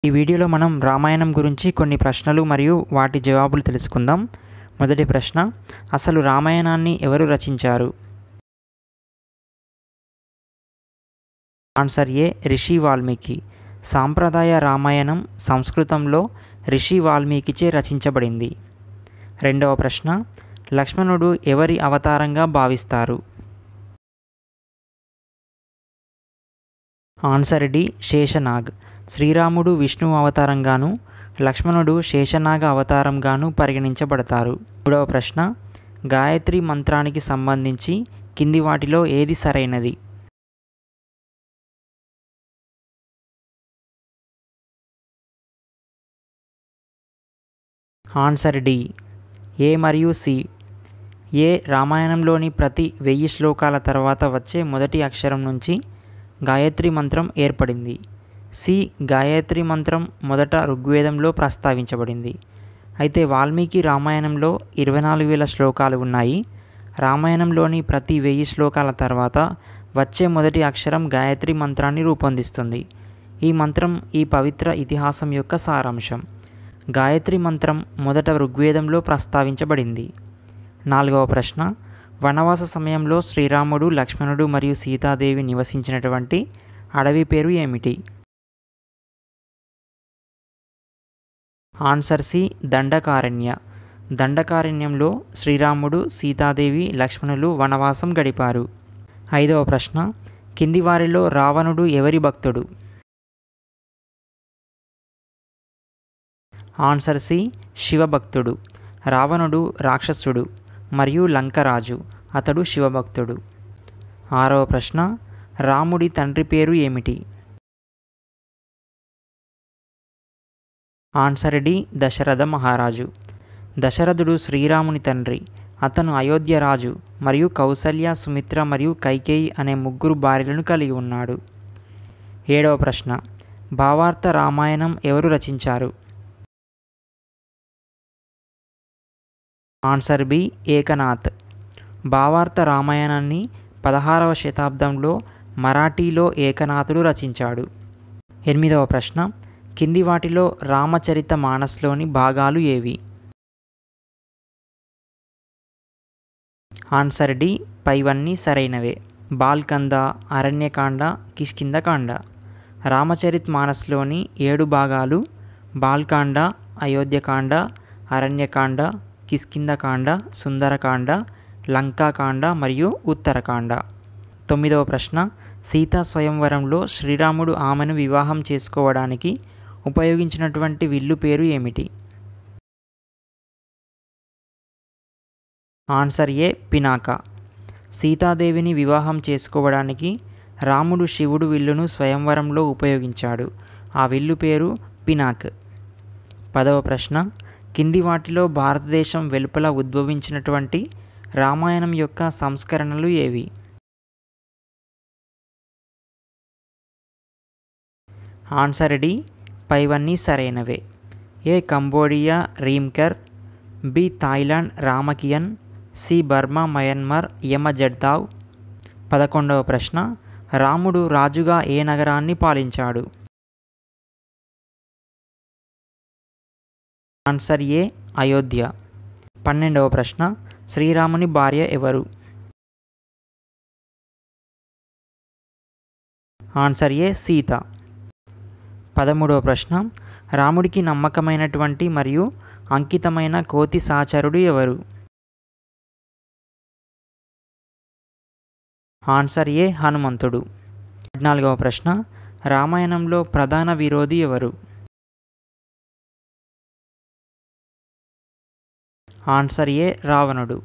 ఈ వీడియోలో మనం రామాయణం గురించి కొన్ని ప్రశ్నలు మరియు వాటి జవాబులు తెలుసుకుందాం. మొదటి ప్రశ్న, అసలు రామాయణాన్ని ఎవరు రచించారు? ఆన్సర్ ఏ, రిషి వాల్మీకి. సాంప్రదాయ రామాయణం సంస్కృతంలో రిషి వాల్మీకిచే రచించబడింది. రెండవ ప్రశ్న, లక్ష్మణుడు ఎవరి అవతారంగా భావిస్తారు? Answer D, Sheshnag. శ్రీరాముడు విష్ణు అవతారంగాను, లక్ష్మణుడు శేషనాగ అవతారంగాను పరిగణించబడతారు. మూడవ ప్రశ్న, గాయత్రి మంత్రానికి సంబంధించి కింది వాటిలో ఏది సరైనది? ఆన్సర్ డి, ఏ మరియు సి. ఏ రామాయణంలోని ప్రతి 1000 శ్లోకాల తర్వాత వచ్చే మొదటి అక్షరం నుంచి గాయత్రి మంత్రం ఏర్పడింది. సి, గాయత్రి మంత్రం మొదట ఋగ్వేదంలో ప్రస్తావించబడింది. అయితే వాల్మీకి రామాయణంలో 24,000 శ్లోకాలు ఉన్నాయి. రామాయణంలోని ప్రతి 1000 శ్లోకాల తర్వాత వచ్చే మొదటి అక్షరం గాయత్రి మంత్రాన్ని రూపొందిస్తుంది. ఈ మంత్రం ఈ పవిత్ర ఇతిహాసం యొక్క సారాంశం. గాయత్రి మంత్రం మొదట ఋగ్వేదంలో ప్రస్తావించబడింది. నాలుగవ ప్రశ్న, వనవాస సమయంలో శ్రీరాముడు, లక్ష్మణుడు మరియు సీతాదేవి నివసించినటువంటి అడవి పేరు ఏమిటి? Answer C, Dandakaranya. దండకారణ్యంలో శ్రీరాముడు, సీతాదేవి, లక్ష్మణులు వనవాసం గడిపారు. ఐదవ ప్రశ్న, కింది వారిలో రావణుడు ఎవరి భక్తుడు? ఆన్సర్ సి, శివభక్తుడు. రావణుడు రాక్షసుడు మరియు లంకరాజు, అతడు శివభక్తుడు. ఆరవ ప్రశ్న, రాముడి తండ్రి పేరు ఏమిటి? ఆన్సర్ డి, దశరథ మహారాజు. దశరథుడు శ్రీరాముని తండ్రి. అతను అయోధ్య రాజు మరియు కౌసల్య, సుమిత్ర మరియు కైకేయి అనే 3 భార్యలను కలిగి ఉన్నాడు. ఏడవ ప్రశ్న, భావార్థ రామాయణం ఎవరు రచించారు? Answer B, Eknath. భావార్థ రామాయణాన్ని 16వ శతాబ్దంలో మరాఠీలో ఏకనాథుడు రచించాడు. ఎనిమిదవ ప్రశ్న, కింది వాటిలో రామచరిత మానస్లోని భాగాలు ఏవి? ఆన్సర్ డి, పైవన్నీ సరైనవే. బాల్కంద, అరణ్యకాండ, కిష్కింధకాండ. రామచరిత్ మానస్లోని 7 భాగాలు బాల్కాండ, అయోధ్యకాండ, అరణ్యకాండ, కిష్కింధకాండ, సుందరకాండ, లంకాకాండ మరియు ఉత్తరకాండ. తొమ్మిదవ ప్రశ్న, సీతా స్వయంవరంలో శ్రీరాముడు ఆమెను వివాహం చేసుకోవడానికి ఉపయోగించినటువంటి విల్లు పేరు ఏమిటి? ఆన్సర్ ఏ, పినాక. సీతాదేవిని వివాహం చేసుకోవడానికి రాముడు శివుడు విల్లును స్వయంవరంలో ఉపయోగించాడు. ఆ విల్లు పేరు పినాక్. 10వ ప్రశ్న, కింది వాటిలో భారతదేశం వెలుపల ఉద్భవించినటువంటి రామాయణం యొక్క సంస్కరణలు ఏవి? ఆన్సర్ డి, పైవన్నీ సరైనవే. A, Cambodia Reamker, B, Thailand Ramakien, C, Burma Myanmar Yama Zatdaw. 11వ ప్రశ్న, రాముడు రాజుగా ఏ నగరాన్ని పాలించాడు? ఆన్సర్ ఏ, అయోధ్య. 12వ ప్రశ్న, శ్రీరాముని భార్య ఎవరు? ఆన్సర్ ఏ, సీత. 13వ ప్రశ్న, రాముడికి నమ్మకమైనటువంటి మరియు అంకితమైన కోతి సహచరుడు ఎవరు? ఆన్సర్ ఏ, హనుమంతుడు. 14వ ప్రశ్న, రామాయణంలో ప్రధాన విరోధి ఎవరు? ఆన్సర్ ఏ, రావణుడు.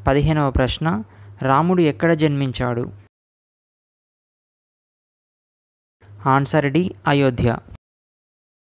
15వ ప్రశ్న, రాముడు ఎక్కడ జన్మించాడు? Answer D, Ayodhya.